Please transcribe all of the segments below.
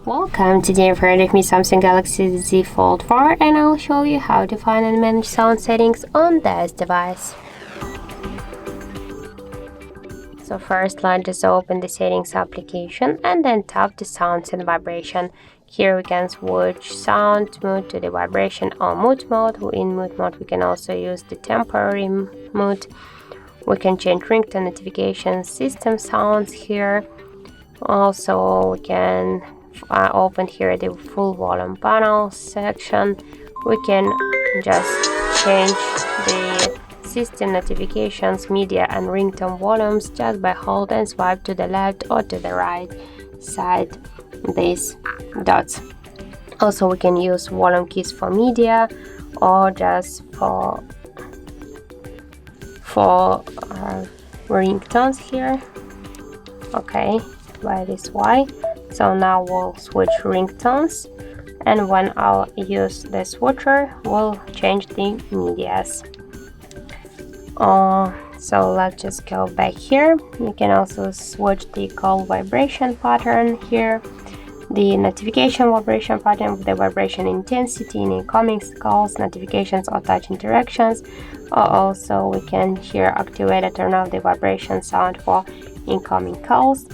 Welcome, today in front of me Samsung Galaxy Z Fold 4 and I'll show you how to find and manage sound settings on this device. So first, let's just open the settings application and then tap the sounds and vibration. Here we can switch sound mode to the vibration or mood mode. In mood mode we can also use the temporary mode. We can change ringtone notifications, system sounds here. Also we can open here the full volume panel section. We can just change the system notifications, media and ringtone volumes just by hold and swipe to the left or to the right side these dots. Also we can use volume keys for media or just for ringtones here. Okay, by this way. So now we'll switch ringtones, and when I'll use the switcher we'll change the medias. So let's just go back here. You can also switch the call vibration pattern here, the notification vibration pattern with the vibration intensity in incoming calls, notifications or touch interactions, or also we can here activate or turn off the vibration sound for incoming calls.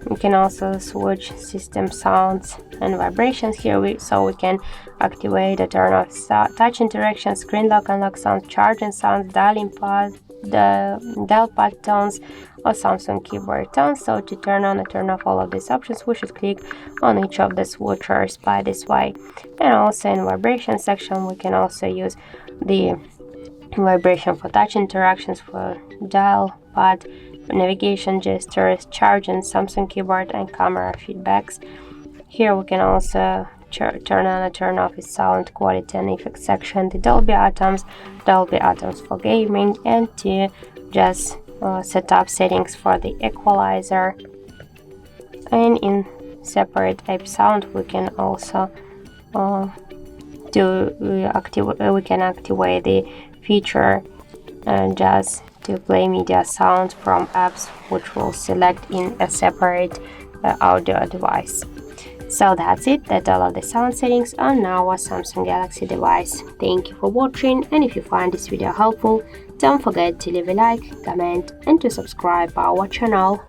We can also switch system sounds and vibrations here, so we can activate or turn off touch interactions, screen lock unlock sounds, charging sounds, dial pad tones or Samsung keyboard tones. So to turn on and turn off all of these options we should click on each of the switchers by this way. And also in vibration section we can also use the vibration for touch interactions, for dial pad, navigation gestures, charging, Samsung keyboard and camera feedbacks. Here we can also turn on and turn off the sound quality and effects section, the Dolby Atmos for gaming, and to just set up settings for the equalizer. And in separate app sound we can also we can activate the feature just to play media sound from apps, which we'll select in a separate audio device. So that's it, that's all of the sound settings on our Samsung Galaxy device. Thank you for watching, and if you find this video helpful, don't forget to leave a like, comment and to subscribe our channel.